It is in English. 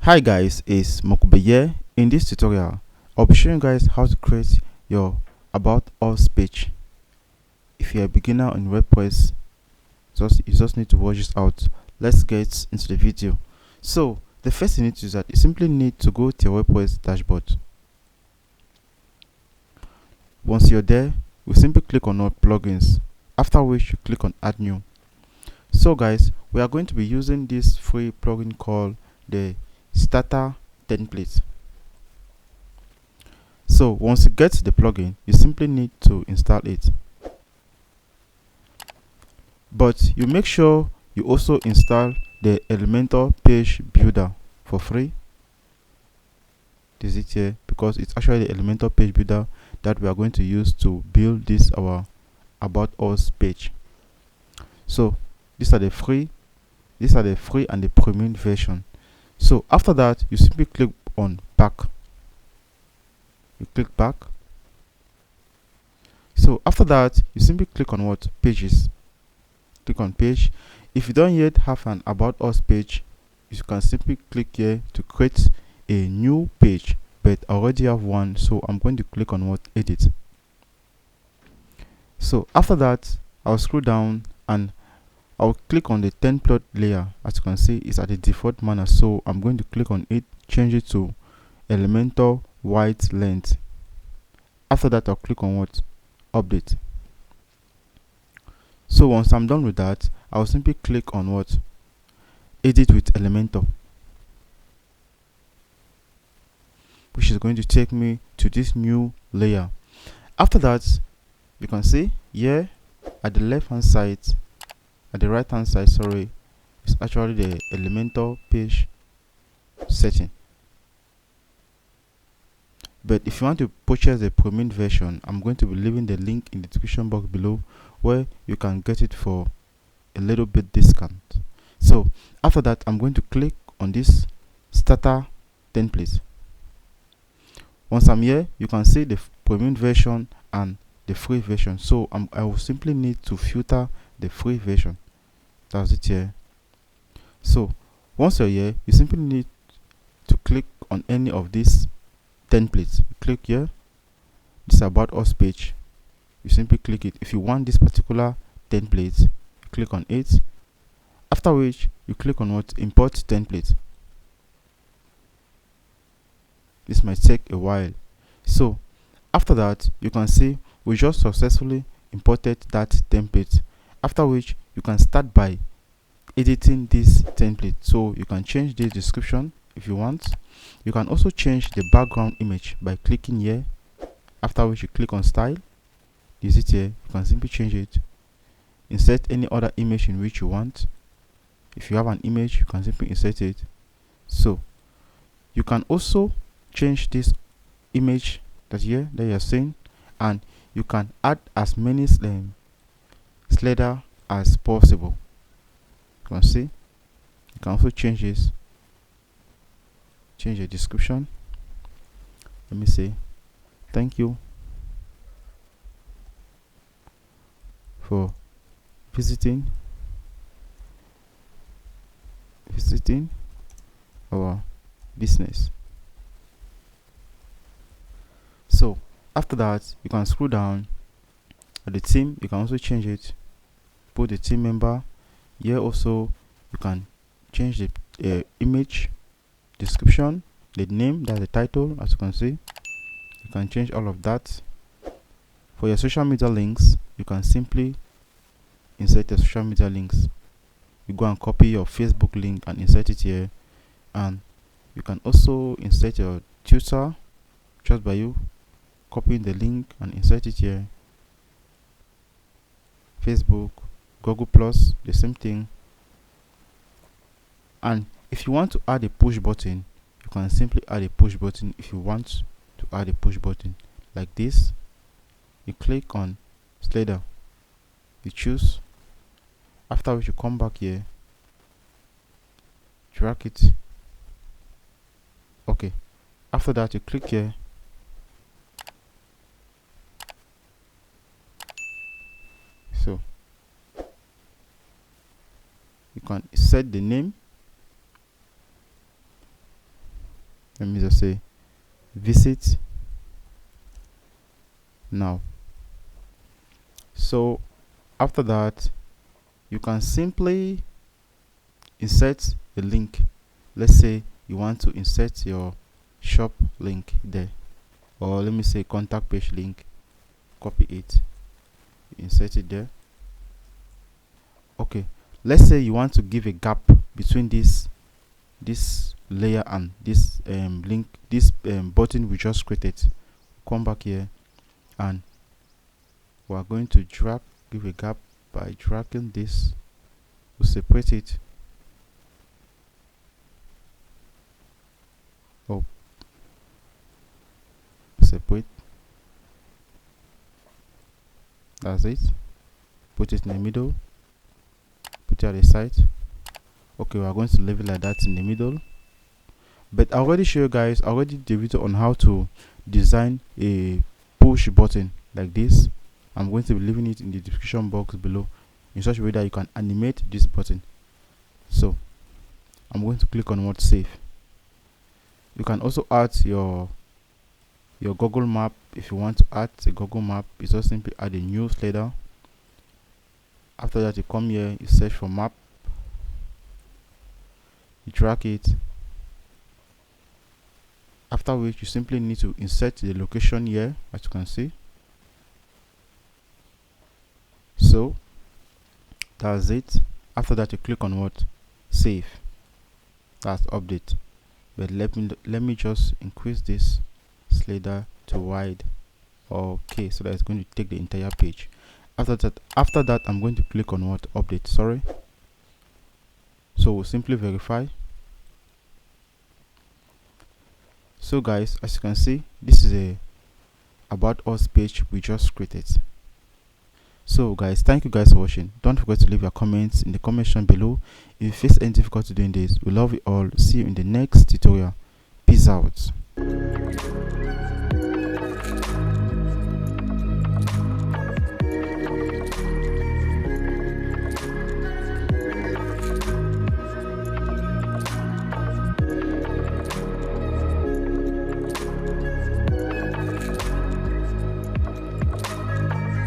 Hi guys, it's Mokube here. In this tutorial, I'll be showing you guys how to create your About Us page. If you're a beginner on Wordpress, you just need to watch this out. Let's get into the video. So, the first thing you need to do is that you simply need to go to your Wordpress dashboard. Once you're there, you simply click on all plugins, after which you click on Add New. So guys, we are going to be using this free plugin called the starter template. So once you get the plugin, you simply need to install it, but you make sure you also install the Elementor page builder for free. This is it here, because it's actually the Elementor page builder that we are going to use to build this our About Us page. So these are the free and the premium version. So after that, you simply click on back. You click back. So after that, you simply click on what? Pages. Click on page. If you don't yet have an About Us page, you can simply click here to create a new page, but I already have one, so I'm going to click on what? Edit. So after that, I'll scroll down and I'll click on the template layer. As you can see, it's at the default manner, so I'm going to click on it, change it to Elementor white length. After that, I'll click on what? Update. So once I'm done with that, I'll simply click on what? Edit with Elementor, which is going to take me to this new layer. After that, you can see here at the left hand side, at the right hand side, sorry, it's actually the Elementor page setting. But if you want to purchase the premium version, I'm going to be leaving the link in the description box below, where you can get it for a little bit discount. So after that, I'm going to click on this starter template. Once I'm here, you can see the premium version and the free version. So I will simply need to filter the free version. That's it here. So once you're here, you simply need to click on any of these templates. You click here, this About Us page, you simply click it. If you want this particular template, you click on it, after which you click on what? Import template. This might take a while. So after that, you can see we just successfully imported that template, after which you can start by editing this template. So you can change the description if you want. You can also change the background image by clicking here, after which you click on style. Is it here? You can simply change it. Insert any other image in which you want. If you have an image, you can simply insert it. So you can also change this image that you're seeing, and you can add as many slider as possible. You can see you can also change this, change the description. Let me say thank you for visiting our business. So after that, you can scroll down at the theme. You can also change it, put the team member here. Also, you can change the image, description, the name, that's the title. As you can see, you can change all of that. For your social media links, you can simply insert your social media links. You go and copy your Facebook link and insert it here, and you can also insert your Twitter just by you copying the link and insert it here. Facebook, Google Plus, the same thing. And if you want to add a push button, you can simply add a push button. If you want to add a push button like this, you click on slider, you choose, after which you come back here, drag it. Okay, after that you click here, so you can set the name, let me just say visit now. So after that, you can simply insert a link. Let's say you want to insert your shop link there, or let me say contact page link. Copy it, insert it there. Okay, let's say you want to give a gap between this layer and this link, this button we just created. Come back here and we are going to give a gap by dragging this. We'll separate it. Separate. That's it. Put it in the middle. Put it at the side. Okay, we are going to leave it like that in the middle. But I already show you guys, I already did a video on how to design a push button like this. I'm going to be leaving it in the description box below in such a way that you can animate this button. So I'm going to click on what save. You can also add your Google map. If you want to add a Google map, you just simply add a new slider. After that, you come here, you search for map, you drag it, after which you simply need to insert the location here, as you can see. So that's it. After that, you click on what save. That's update. But let me just increase this slider to wide. Okay, so that's going to take the entire page. After that I'm going to click on what update. Sorry. So we'll simply verify. So guys, as you can see, this is a about us page we just created. So guys, thank you guys for watching. Don't forget to leave your comments in the comment section below. If you face any difficulty doing this, we love you all. See you in the next tutorial. Peace out.